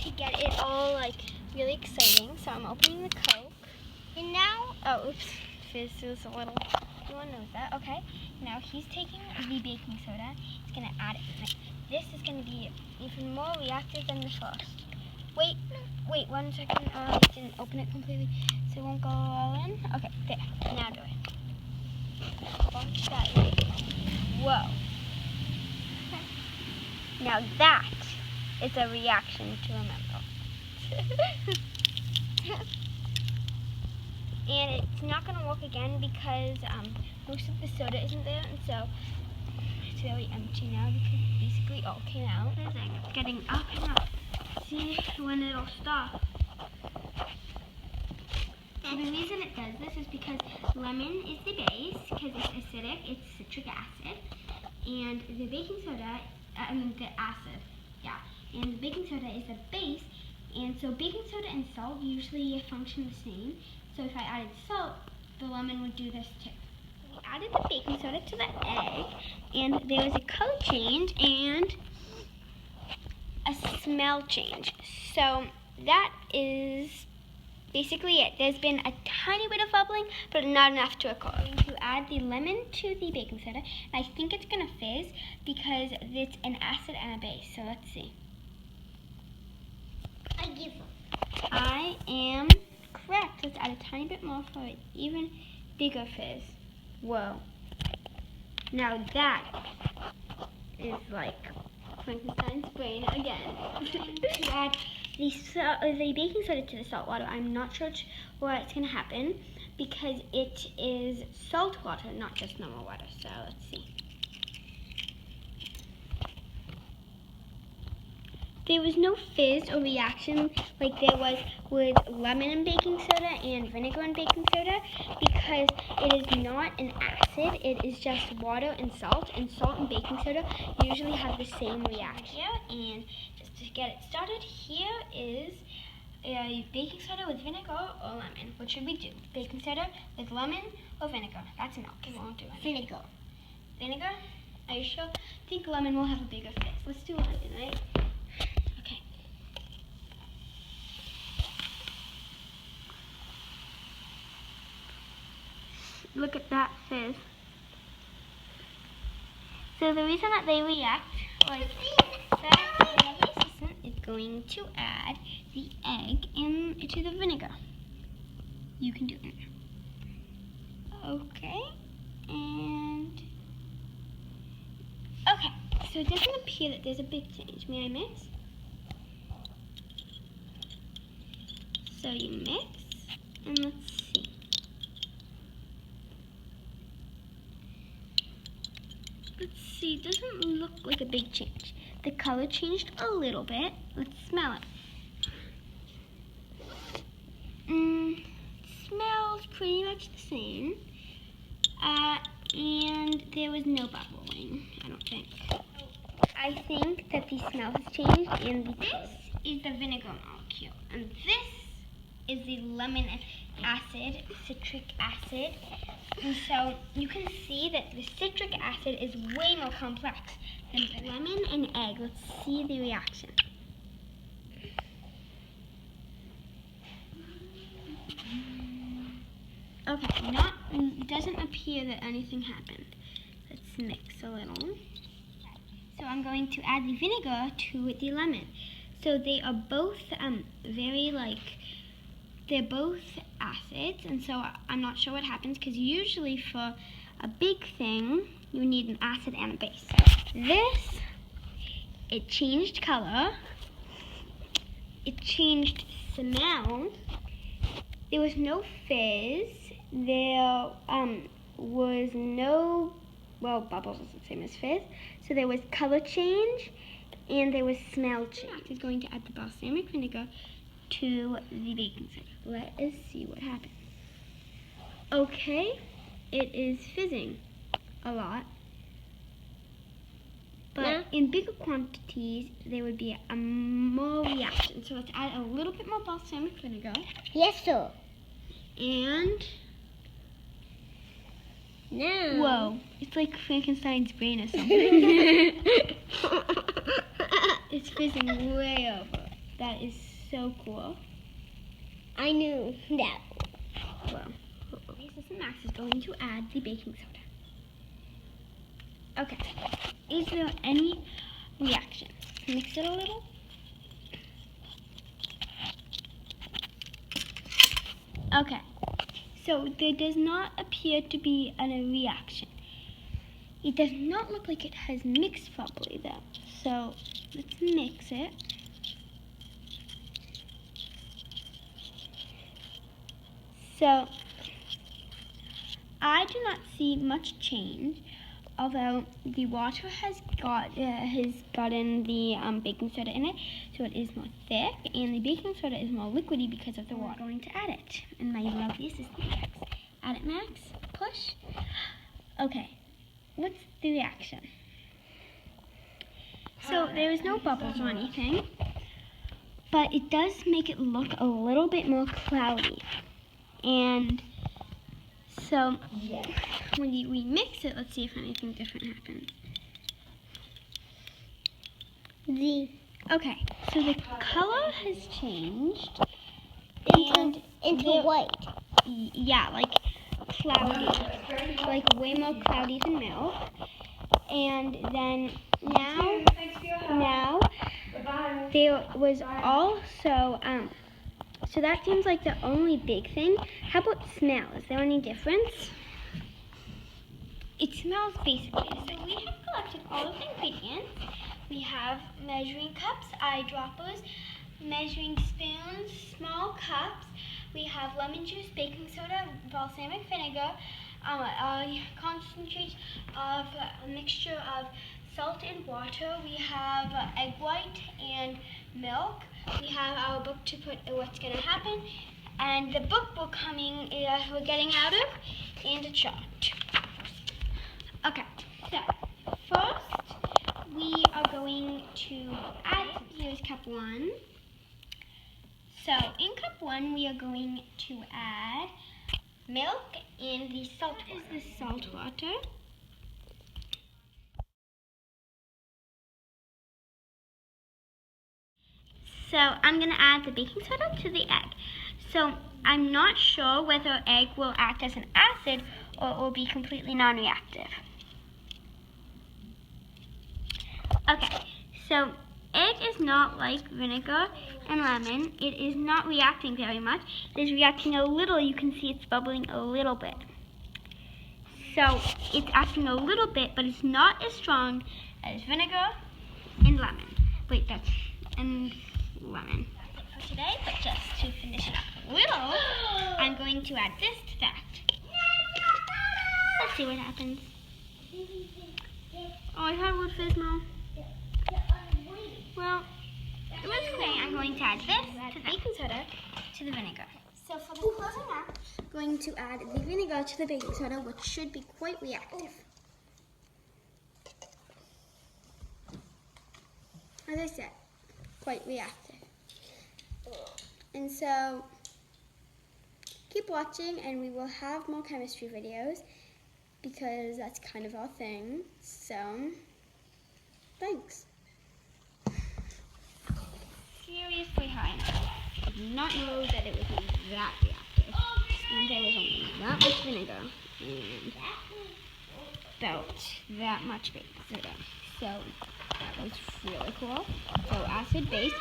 to get it all like really exciting. So I'm opening the Coke. And now, oh, oops, fizz is a little, no one knows that. Okay, now he's taking the baking soda. He's gonna add it. This is gonna be even more reactive than the first. Wait, 1 second. I didn't open it completely, so it won't go all in. Okay, there. Now do it. Watch that. Whoa. Okay. Now that is a reaction to remember. And it's not going to work again because most of the soda isn't there, and so it's very empty now because it basically all came out. It's getting up and up. See when it'll stop. And the reason it does this is because lemon is the base, because it's acidic, it's citric acid, and the baking soda, the acid, yeah, and the baking soda is the base, and so baking soda and salt usually function the same. So if I added salt, the lemon would do this too. We added the baking soda to the egg, and there was a color change and a smell change. So that is basically it. There's been a tiny bit of bubbling, but not enough to occur. I'm going to add the lemon to the baking soda. I think it's going to fizz because it's an acid and a base. So let's see. I am correct. Let's add a tiny bit more for an even bigger fizz. Whoa. Now that is like Frankenstein's brain again. To add the baking soda to the salt water. I'm not sure what's going to happen because it is salt water, not just normal water. So let's see. There was no fizz or reaction like there was with lemon and baking soda and vinegar and baking soda because it is not an acid, it is just water and salt and baking soda usually have the same reaction. And just to get it started, here is a baking soda with vinegar or lemon. What should we do? Baking soda with lemon or vinegar? That's milk. It won't do anything. Vinegar. Vinegar? Are you sure? I think lemon will have a bigger fizz. Let's do lemon, right? Okay. Look at that fizz. So the reason that they react like that, the assistant is going to add the egg into the vinegar. You can do it. Okay, and okay. So it doesn't appear that there's a big change. May I mix? So you mix, and let's see. Let's see, it doesn't look like a big change. The color changed a little bit. Let's smell it. It smells pretty much the same. And there was no bubbling, I don't think. I think that the smell has changed, and this is the vinegar molecule. And this is the lemon acid, citric acid. And so you can see that the citric acid is way more complex than the lemon and egg. Let's see the reaction. Okay, it doesn't appear that anything happened. Let's mix a little. So I'm going to add the vinegar to the lemon. So they are both they're both acids, and so I'm not sure what happens because usually for a big thing you need an acid and a base. This, it changed color, it changed smell, there was no fizz, there was no, well, bubbles is the same as fizz, so there was color change and there was smell change. I'm going to add the balsamic vinegar to the baking soda. Let us see what happens. Okay, it is fizzing a lot, but in bigger quantities there would be a more reaction. So let's add a little bit more balsamic vinegar. Yes, sir. And no. Whoa, it's like Frankenstein's brain or something. It's fizzing way over. That is so cool. I knew that. Well, Assistant Max is going to add the baking soda. Okay, is there any reaction? Mix it a little. Okay, so there does not appear to be a reaction. It does not look like it has mixed properly though. So let's mix it. So I do not see much change, although the water has gotten the baking soda in it, so it is more thick, and the baking soda is more liquidy because of the water. I'm going to add it, and my lovely Assistant Max. Add it, Max. Push. Okay. What's the reaction? So there is no bubbles or anything, but it does make it look a little bit more cloudy. And so when you remix it, let's see if anything different happens. Okay, so the color has changed into white. Yeah, like cloudy, like way more cloudy than milk. And then now there was also so that seems like the only big thing. How about smell? Is there any difference? It smells basically the same. So we have collected all of the ingredients. We have measuring cups, eyedroppers, measuring spoons, small cups. We have lemon juice, baking soda, balsamic vinegar, a concentrate of a mixture of salt and water. We have egg white and milk. We have our book to put what's going to happen, and the book we're getting out of, and a chart. Okay, so first we are going to add, here's cup 1. So in cup 1 we are going to add milk and the salt water. This is the salt water. So I'm going to add the baking soda to the egg. So I'm not sure whether egg will act as an acid or it will be completely non-reactive. Okay, so egg is not like vinegar and lemon. It is not reacting very much. It is reacting a little. You can see it's bubbling a little bit. So it's acting a little bit, but it's not as strong as vinegar and lemon. Wait, and lemon. For today, but just to finish it up a little, I'm going to add this to that. Let's see what happens. Oh, I thought it would fizzle. Well, it was okay. I'm going to add this to the baking soda to the vinegar. So for the closing up, I'm going to add the vinegar to the baking soda, which should be quite reactive. As I said, quite reactive. And so keep watching, and we will have more chemistry videos because that's kind of our thing. So thanks. Seriously high. I did not know that it was that reactive. And there was only that much vinegar and about that much baking soda. So that was really cool. So acid base.